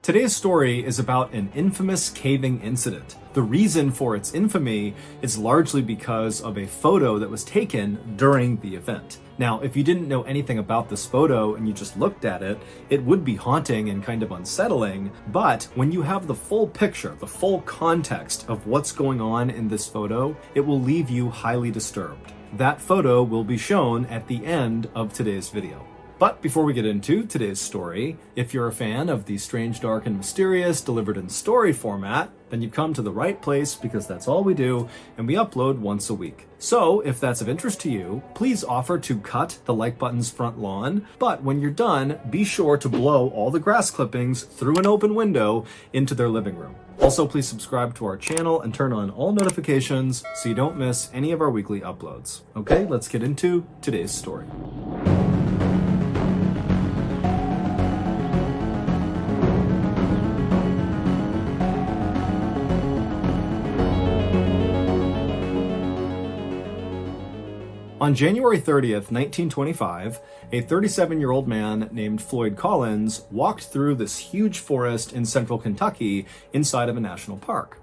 Today's story is about an infamous caving incident. The reason for its infamy is largely because of a photo that was taken during the event. Now, if you didn't know anything about this photo and you just looked at it, it would be haunting and kind of unsettling, but when you have the full picture, the full context of what's going on in this photo, it will leave you highly disturbed. That photo will be shown at the end of today's video. But before we get into today's story, if you're a fan of the strange, dark, and mysterious delivered in story format, then you've come to the right place because that's all we do, and we upload once a week. So if that's of interest to you, please offer to cut the like button's front lawn, but when you're done, be sure to blow all the grass clippings through an open window into their living room. Also, please subscribe to our channel and turn on all notifications so you don't miss any of our weekly uploads. Okay, let's get into today's story. On January 30th, 1925, a 37-year-old man named Floyd Collins walked through this huge forest in central Kentucky inside of a national park.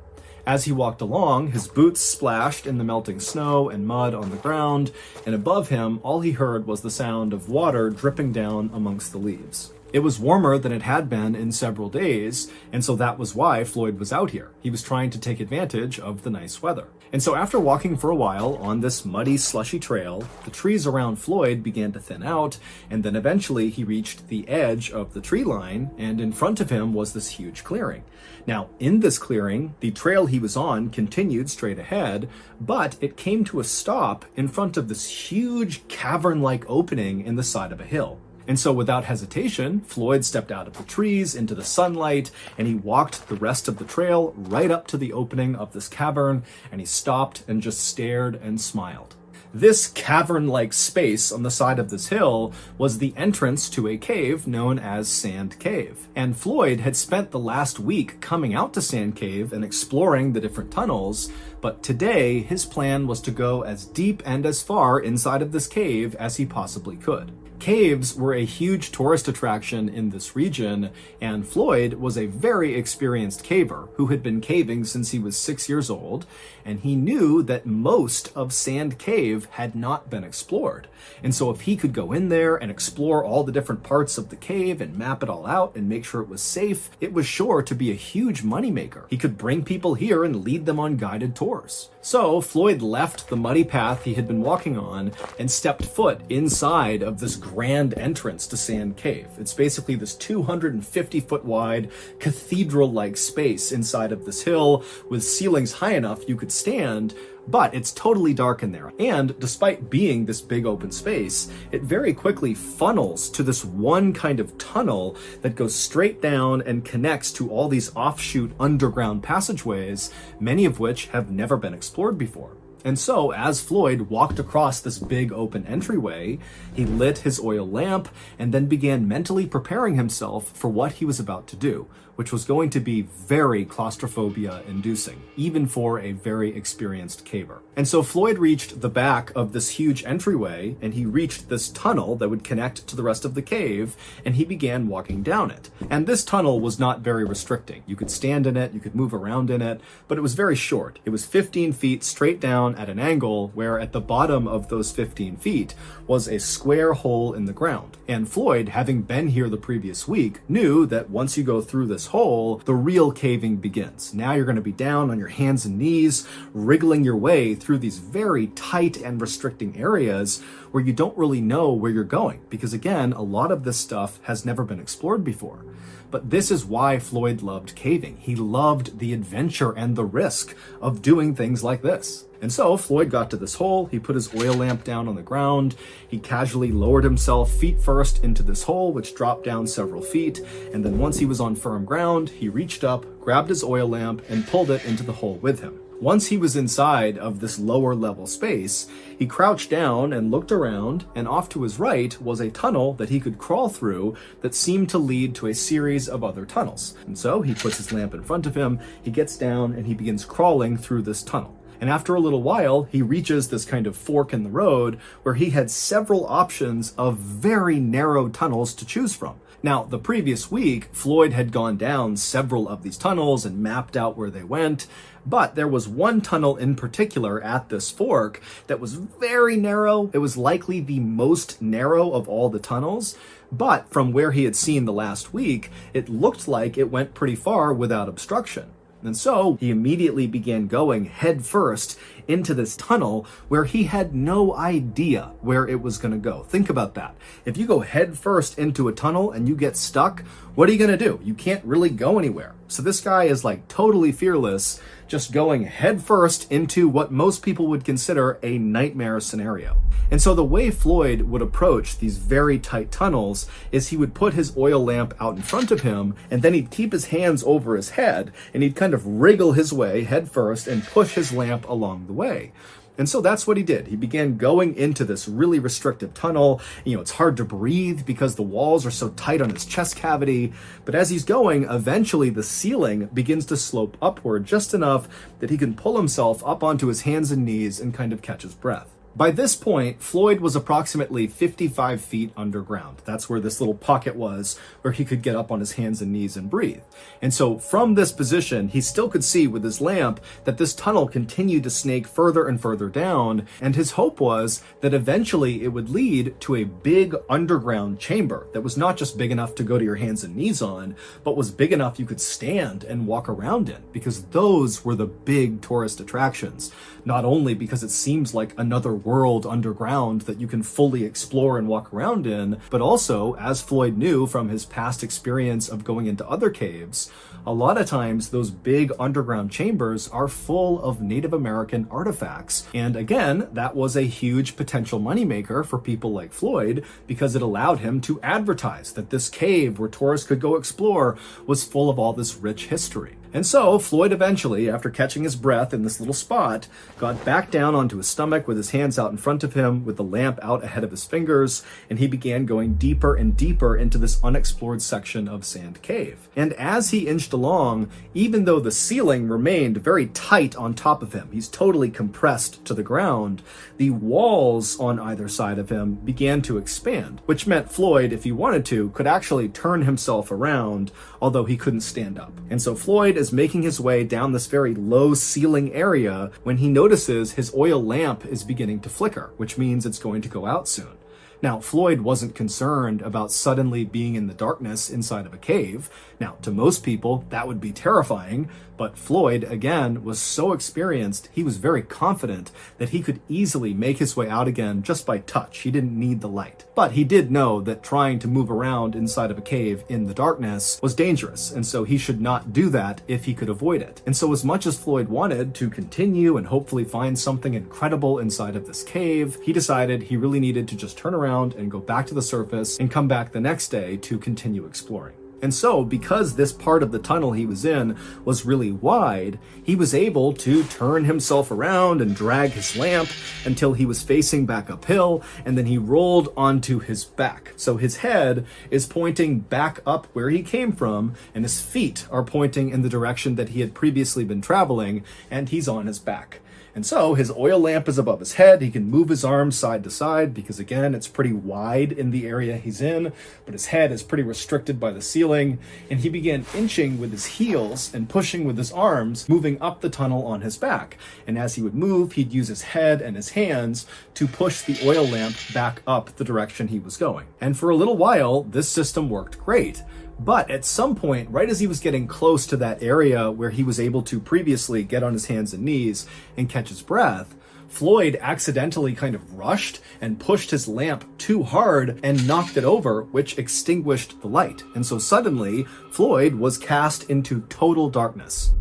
As he walked along, his boots splashed in the melting snow and mud on the ground, and above him, all he heard was the sound of water dripping down amongst the leaves. It was warmer than it had been in several days, and so that was why Floyd was out here. He was trying to take advantage of the nice weather. And so after walking for a while on this muddy, slushy trail, the trees around Floyd began to thin out, and then eventually he reached the edge of the tree line, and in front of him was this huge clearing. Now, in this clearing, the trail he was on continued straight ahead, but it came to a stop in front of this huge cavern-like opening in the side of a hill. And so without hesitation, Floyd stepped out of the trees into the sunlight, and he walked the rest of the trail right up to the opening of this cavern, and he stopped and just stared and smiled. This cavern-like space on the side of this hill was the entrance to a cave known as Sand Cave. And Floyd had spent the last week coming out to Sand Cave and exploring the different tunnels, but today his plan was to go as deep and as far inside of this cave as he possibly could. Caves were a huge tourist attraction in this region, and Floyd was a very experienced caver who had been caving since he was 6 years old, and he knew that most of Sand Cave had not been explored. And so if he could go in there and explore all the different parts of the cave and map it all out and make sure it was safe, it was sure to be a huge moneymaker. He could bring people here and lead them on guided tours. So Floyd left the muddy path he had been walking on and stepped foot inside of this grand entrance to Sand Cave. It's basically this 250-foot wide cathedral-like space inside of this hill with ceilings high enough you could stand, but it's totally dark in there. And despite being this big open space, it very quickly funnels to this one kind of tunnel that goes straight down and connects to all these offshoot underground passageways, many of which have never been explored before. And so, as Floyd walked across this big open entryway, he lit his oil lamp and then began mentally preparing himself for what he was about to do, which was going to be very claustrophobia-inducing, even for a very experienced caver. And so Floyd reached the back of this huge entryway, and he reached this tunnel that would connect to the rest of the cave, and he began walking down it. And this tunnel was not very restricting. You could stand in it, you could move around in it, but it was very short. It was 15 feet straight down at an angle, where at the bottom of those 15 feet was a square hole in the ground. And Floyd, having been here the previous week, knew that once you go through this hole, the real caving begins. Now you're going to be down on your hands and knees, wriggling your way through these very tight and restricting areas where you don't really know where you're going, because again, a lot of this stuff has never been explored before. But this is why Floyd loved caving. He loved the adventure and the risk of doing things like this. And so Floyd got to this hole, he put his oil lamp down on the ground, he casually lowered himself feet first into this hole, which dropped down several feet, and then once he was on firm ground, he reached up, grabbed his oil lamp, and pulled it into the hole with him. Once he was inside of this lower level space, he crouched down and looked around, and off to his right was a tunnel that he could crawl through that seemed to lead to a series of other tunnels. And so he puts his lamp in front of him, he gets down, and he begins crawling through this tunnel. And after a little while, he reaches this kind of fork in the road where he had several options of very narrow tunnels to choose from. Now, the previous week, Floyd had gone down several of these tunnels and mapped out where they went, but there was one tunnel in particular at this fork that was very narrow. It was likely the most narrow of all the tunnels, but from where he had seen the last week, it looked like it went pretty far without obstruction. And so he immediately began going headfirst into this tunnel where he had no idea where it was going to go. Think about that. If you go headfirst into a tunnel and you get stuck, what are you going to do? You can't really go anywhere. So this guy is like totally fearless, just going headfirst into what most people would consider a nightmare scenario. And so the way Floyd would approach these very tight tunnels is he would put his oil lamp out in front of him, and then he'd keep his hands over his head, and he'd kind of wriggle his way headfirst and push his lamp along the way. And so that's what he did. He began going into this really restrictive tunnel. It's hard to breathe because the walls are so tight on his chest cavity. But as he's going, eventually the ceiling begins to slope upward just enough that he can pull himself up onto his hands and knees and kind of catch his breath. By this point, Floyd was approximately 55 feet underground. That's where this little pocket was, where he could get up on his hands and knees and breathe. And so from this position, he still could see with his lamp that this tunnel continued to snake further and further down, and his hope was that eventually it would lead to a big underground chamber that was not just big enough to go to your hands and knees on, but was big enough you could stand and walk around in, because those were the big tourist attractions. Not only because it seems like another world underground that you can fully explore and walk around in, but also, as Floyd knew from his past experience of going into other caves, a lot of times those big underground chambers are full of Native American artifacts. And again, that was a huge potential moneymaker for people like Floyd because it allowed him to advertise that this cave where tourists could go explore was full of all this rich history. And so Floyd eventually, after catching his breath in this little spot, got back down onto his stomach with his hands out in front of him, with the lamp out ahead of his fingers, and he began going deeper and deeper into this unexplored section of Sand Cave. And as he inched along, even though the ceiling remained very tight on top of him, he's totally compressed to the ground, the walls on either side of him began to expand, which meant Floyd, if he wanted to, could actually turn himself around, although he couldn't stand up. And so Floyd is making his way down this very low ceiling area when he notices his oil lamp is beginning to flicker, which means it's going to go out soon. Now, Floyd wasn't concerned about suddenly being in the darkness inside of a cave. Now, to most people, that would be terrifying, but Floyd, again, was so experienced, he was very confident that he could easily make his way out again just by touch. He didn't need the light. But he did know that trying to move around inside of a cave in the darkness was dangerous, and so he should not do that if he could avoid it. And so as much as Floyd wanted to continue and hopefully find something incredible inside of this cave, he decided he really needed to just turn around and go back to the surface and come back the next day to continue exploring. And so, because this part of the tunnel he was in was really wide, he was able to turn himself around and drag his lamp until he was facing back uphill, and then he rolled onto his back. So his head is pointing back up where he came from, and his feet are pointing in the direction that he had previously been traveling, and he's on his back. And so his oil lamp is above his head. He can move his arms side to side because, again, it's pretty wide in the area he's in, but his head is pretty restricted by the ceiling. And he began inching with his heels and pushing with his arms, moving up the tunnel on his back. And as he would move, he'd use his head and his hands to push the oil lamp back up the direction he was going. And for a little while, this system worked great. But at some point, right as he was getting close to that area where he was able to previously get on his hands and knees and catch his breath, Floyd accidentally kind of rushed and pushed his lamp too hard and knocked it over, which extinguished the light. And so suddenly, Floyd was cast into total darkness.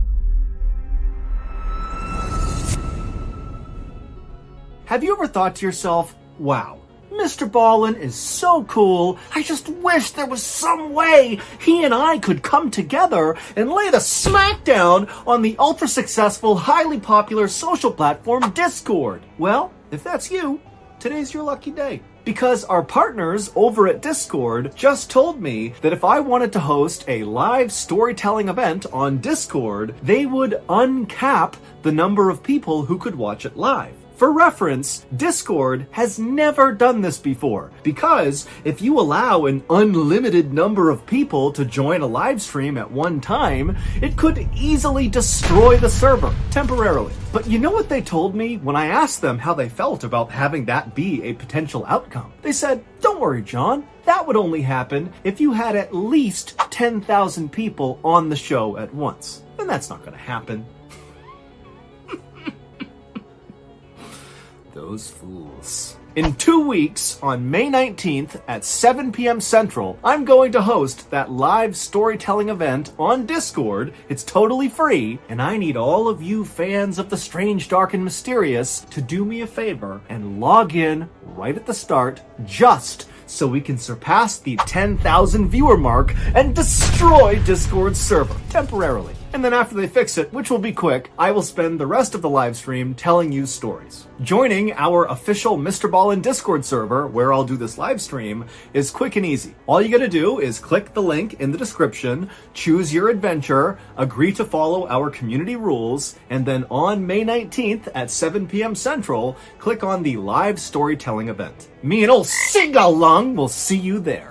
Have you ever thought to yourself, wow, MrBallen is so cool, I just wish there was some way he and I could come together and lay the smackdown on the ultra-successful, highly popular social platform Discord? Well, if that's you, today's your lucky day. Because our partners over at Discord just told me that if I wanted to host a live storytelling event on Discord, they would uncap the number of people who could watch it live. For reference, Discord has never done this before, because if you allow an unlimited number of people to join a live stream at one time, it could easily destroy the server temporarily. But you know what they told me when I asked them how they felt about having that be a potential outcome? They said, "Don't worry, John. That would only happen if you had at least 10,000 people on the show at once. And that's not going to happen." Those fools. In 2 weeks, on May 19th at 7 p.m. Central, I'm going to host that live storytelling event on Discord. It's totally free, and I need all of you fans of the strange, dark, and mysterious to do me a favor and log in right at the start, just so we can surpass the 10,000 viewer mark and destroy Discord's server temporarily. And then after they fix it, which will be quick, I will spend the rest of the live stream telling you stories. Joining our official MrBallen Discord server, where I'll do this live stream, is quick and easy. All you gotta do is click the link in the description, choose your adventure, agree to follow our community rules, and then on May 19th at 7 p.m. Central, click on the live storytelling event. Me and old Sing-Along will see you there.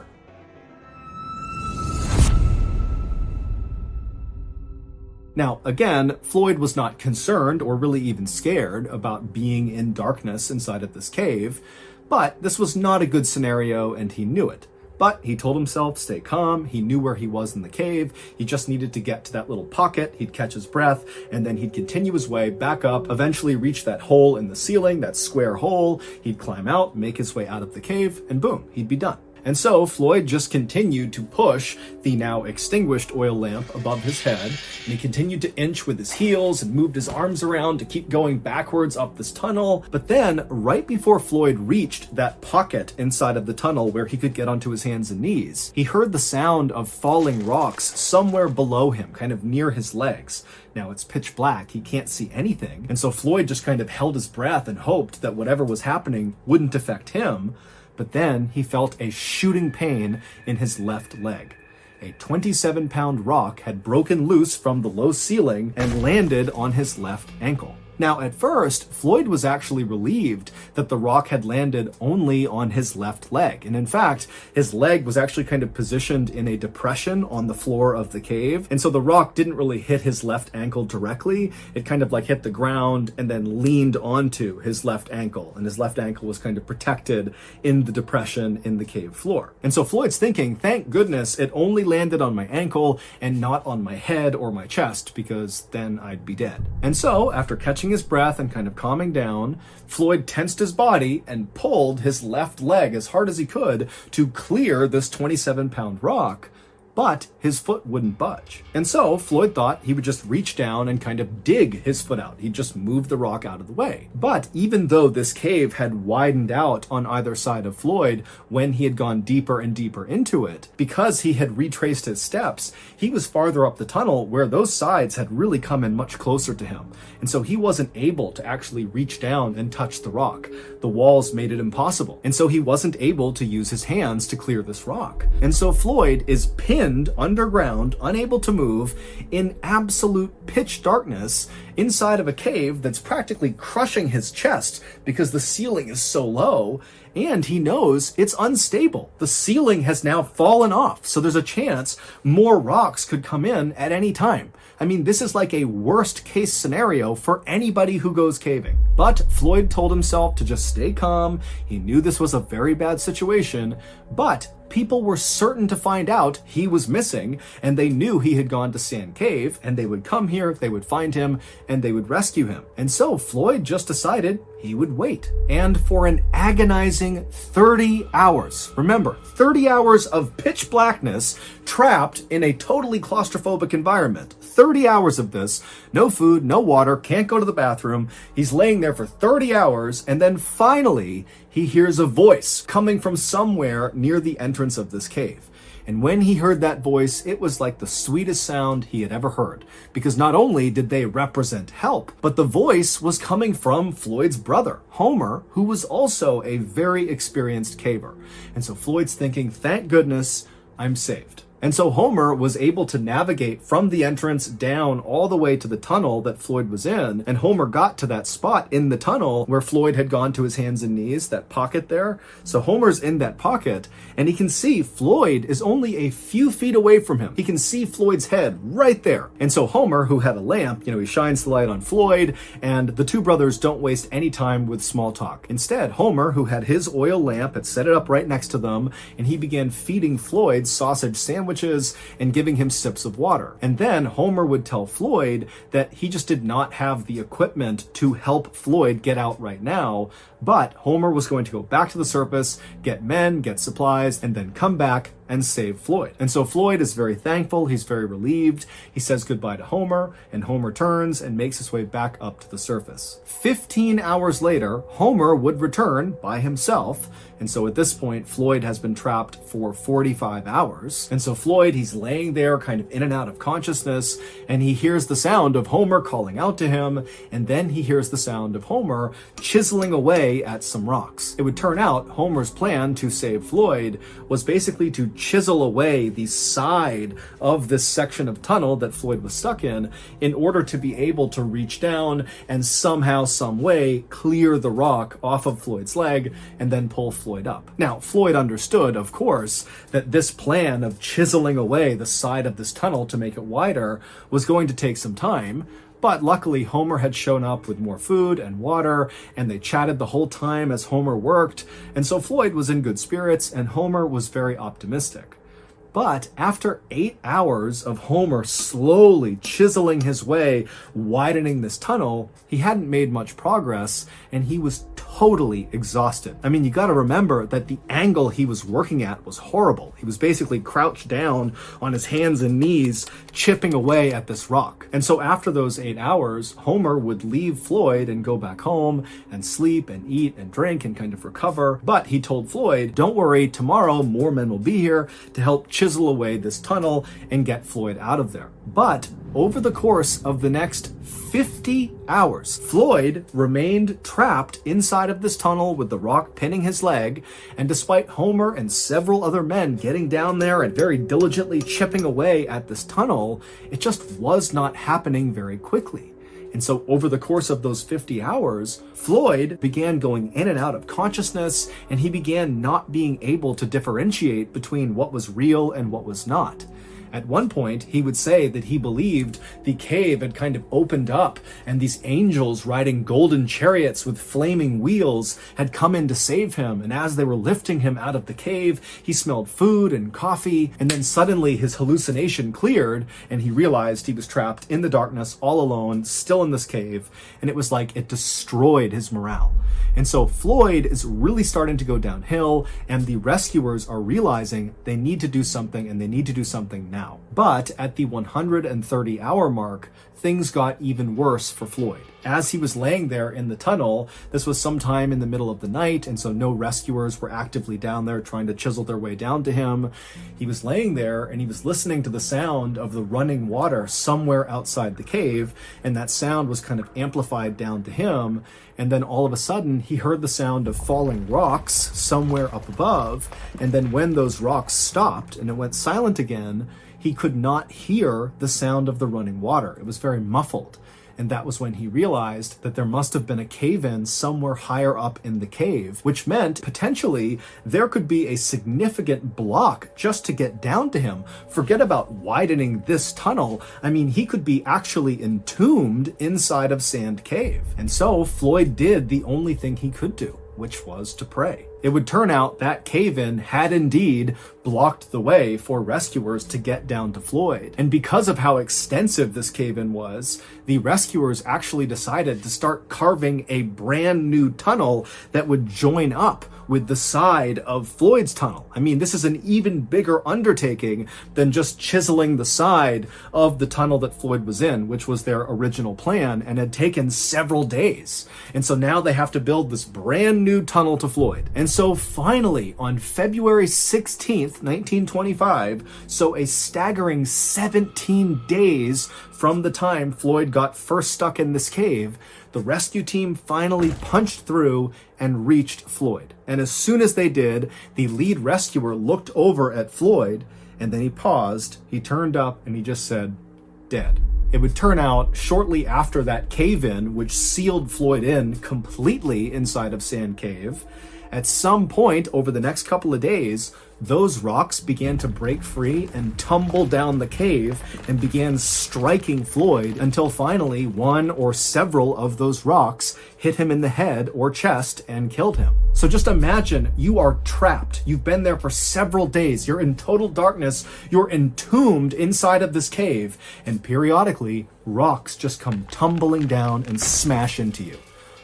Now, again, Floyd was not concerned or really even scared about being in darkness inside of this cave, but this was not a good scenario and he knew it. But he told himself, stay calm, he knew where he was in the cave, he just needed to get to that little pocket, he'd catch his breath, and then he'd continue his way back up, eventually reach that hole in the ceiling, that square hole, he'd climb out, make his way out of the cave, and boom, he'd be done. And so Floyd just continued to push the now extinguished oil lamp above his head, and he continued to inch with his heels and moved his arms around to keep going backwards up this tunnel. But then, right before Floyd reached that pocket inside of the tunnel where he could get onto his hands and knees, he heard the sound of falling rocks somewhere below him, kind of near his legs. Now it's pitch black, he can't see anything, and so Floyd just kind of held his breath and hoped that whatever was happening wouldn't affect him. But then he felt a shooting pain in his left leg. A 27-pound rock had broken loose from the low ceiling and landed on his left ankle. Now, at first, Floyd was actually relieved that the rock had landed only on his left leg. And in fact, his leg was actually kind of positioned in a depression on the floor of the cave. And so the rock didn't really hit his left ankle directly. It kind of like hit the ground and then leaned onto his left ankle. And his left ankle was kind of protected in the depression in the cave floor. And so Floyd's thinking, thank goodness it only landed on my ankle and not on my head or my chest, because then I'd be dead. And so after catching his breath and kind of calming down, Floyd tensed his body and pulled his left leg as hard as he could to clear this 27-pound rock, but his foot wouldn't budge. And so Floyd thought he would just reach down and kind of dig his foot out. He'd just move the rock out of the way. But even though this cave had widened out on either side of Floyd when he had gone deeper and deeper into it, because he had retraced his steps, he was farther up the tunnel where those sides had really come in much closer to him. And so he wasn't able to actually reach down and touch the rock. The walls made it impossible. And so he wasn't able to use his hands to clear this rock. And so Floyd is pinned underground, unable to move, in absolute pitch darkness inside of a cave that's practically crushing his chest because the ceiling is so low, and he knows it's unstable. The ceiling has now fallen off, so there's a chance more rocks could come in at any time. I mean, this is like a worst case scenario for anybody who goes caving. But Floyd told himself to just stay calm. He knew this was a very bad situation, but people were certain to find out he was missing, and they knew he had gone to Sand Cave, and they would come here, they would find him, and they would rescue him. And so Floyd just decided he would wait. And for an agonizing 30 hours, remember, 30 hours of pitch blackness, trapped in a totally claustrophobic environment. 30 hours of this, no food, no water, can't go to the bathroom. He's laying there for 30 hours, and then finally, he hears a voice coming from somewhere near the entrance of this cave. And when he heard that voice, it was like the sweetest sound he had ever heard. Because not only did they represent help, but the voice was coming from Floyd's brother, Homer, who was also a very experienced caver. And so Floyd's thinking, thank goodness, I'm saved. And so Homer was able to navigate from the entrance down all the way to the tunnel that Floyd was in. And Homer got to that spot in the tunnel where Floyd had gone to his hands and knees, that pocket there. So Homer's in that pocket and he can see Floyd is only a few feet away from him. He can see Floyd's head right there. And so Homer, who had a lamp, he shines the light on Floyd, and the two brothers don't waste any time with small talk. Instead, Homer, who had his oil lamp, had set it up right next to them, and he began feeding Floyd sausage sandwiches and giving him sips of water. And then Homer would tell Floyd that he just did not have the equipment to help Floyd get out right now, but Homer was going to go back to the surface, get men, get supplies, and then come back and save Floyd. And so Floyd is very thankful. He's very relieved. He says goodbye to Homer, and Homer turns and makes his way back up to the surface. 15 hours later, Homer would return by himself. And so at this point, Floyd has been trapped for 45 hours. And so Floyd, he's laying there kind of in and out of consciousness, and he hears the sound of Homer calling out to him, and then he hears the sound of Homer chiseling away at some rocks. It would turn out Homer's plan to save Floyd was basically to chisel away the side of this section of tunnel that Floyd was stuck in order to be able to reach down and somehow, some way, clear the rock off of Floyd's leg and then pull Floyd up. Now, Floyd understood, of course, that this plan of chiseling away the side of this tunnel to make it wider was going to take some time. But luckily, Homer had shown up with more food and water, and they chatted the whole time as Homer worked, and so Floyd was in good spirits, and Homer was very optimistic. But after 8 hours of Homer slowly chiseling his way, widening this tunnel, he hadn't made much progress, and he was totally exhausted. I mean, you gotta remember that the angle he was working at was horrible. He was basically crouched down on his hands and knees, chipping away at this rock. And so after those 8 hours, Homer would leave Floyd and go back home and sleep and eat and drink and kind of recover. But he told Floyd, don't worry, tomorrow more men will be here to help chisel away this tunnel and get Floyd out of there. But over the course of the next 50 hours, Floyd remained trapped inside of this tunnel with the rock pinning his leg, and despite Homer and several other men getting down there and very diligently chipping away at this tunnel, it just was not happening very quickly. And so over the course of those 50 hours, Floyd began going in and out of consciousness, and he began not being able to differentiate between what was real and what was not. At one point, he would say that he believed the cave had kind of opened up and these angels riding golden chariots with flaming wheels had come in to save him. And as they were lifting him out of the cave, he smelled food and coffee. And then suddenly his hallucination cleared and he realized he was trapped in the darkness all alone, still in this cave. And it was like it destroyed his morale. And so Floyd is really starting to go downhill, and the rescuers are realizing they need to do something, and they need to do something now. But at the 130-hour mark, things got even worse for Floyd. As he was laying there in the tunnel, this was sometime in the middle of the night, and so no rescuers were actively down there trying to chisel their way down to him. He was laying there and he was listening to the sound of the running water somewhere outside the cave, and that sound was kind of amplified down to him. And then all of a sudden, he heard the sound of falling rocks somewhere up above, and then when those rocks stopped and it went silent again, he could not hear the sound of the running water. It was very muffled. And that was when he realized that there must have been a cave-in somewhere higher up in the cave, which meant potentially there could be a significant block just to get down to him. Forget about widening this tunnel. I mean, he could be actually entombed inside of Sand Cave. And so Floyd did the only thing he could do, which was to pray. It would turn out that cave-in had indeed blocked the way for rescuers to get down to Floyd. And because of how extensive this cave-in was, the rescuers actually decided to start carving a brand new tunnel that would join up with the side of Floyd's tunnel. I mean, this is an even bigger undertaking than just chiseling the side of the tunnel that Floyd was in, which was their original plan and had taken several days. And so now they have to build this brand new tunnel to Floyd. And so finally, on February 16th, 1925, so a staggering 17 days from the time Floyd got first stuck in this cave, the rescue team finally punched through and reached Floyd. And as soon as they did, the lead rescuer looked over at Floyd, And then he paused, he turned up, and he just said, "Dead." It would turn out shortly after that cave-in, which sealed Floyd in completely inside of Sand Cave, at some point over the next couple of days, those rocks began to break free and tumble down the cave and began striking Floyd until finally one or several of those rocks hit him in the head or chest and killed him. So just imagine you are trapped. You've been there for several days. You're in total darkness. You're entombed inside of this cave, and periodically rocks just come tumbling down and smash into you.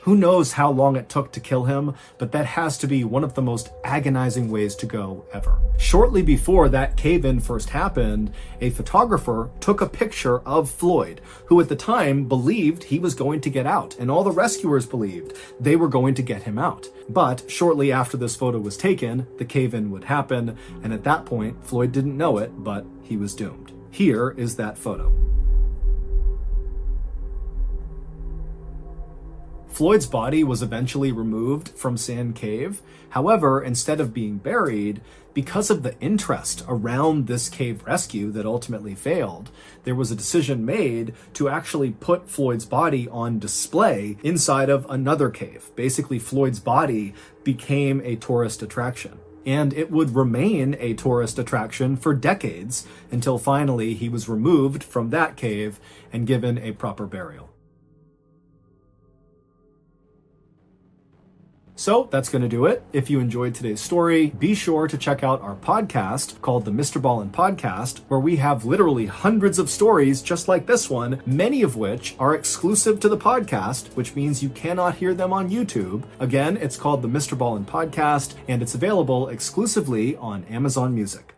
Who knows how long it took to kill him, but that has to be one of the most agonizing ways to go ever. Shortly before that cave-in first happened, a photographer took a picture of Floyd, who at the time believed he was going to get out, and all the rescuers believed they were going to get him out. But shortly after this photo was taken, the cave-in would happen, and at that point, Floyd didn't know it, but he was doomed. Here is that photo. Floyd's body was eventually removed from Sand Cave. However, instead of being buried, because of the interest around this cave rescue that ultimately failed, there was a decision made to actually put Floyd's body on display inside of another cave. Basically, Floyd's body became a tourist attraction. And it would remain a tourist attraction for decades until finally he was removed from that cave and given a proper burial. So that's going to do it. If you enjoyed today's story, be sure to check out our podcast called the MrBallen Podcast, where we have literally hundreds of stories just like this one, many of which are exclusive to the podcast, which means you cannot hear them on YouTube. Again, it's called the MrBallen Podcast, and it's available exclusively on Amazon Music.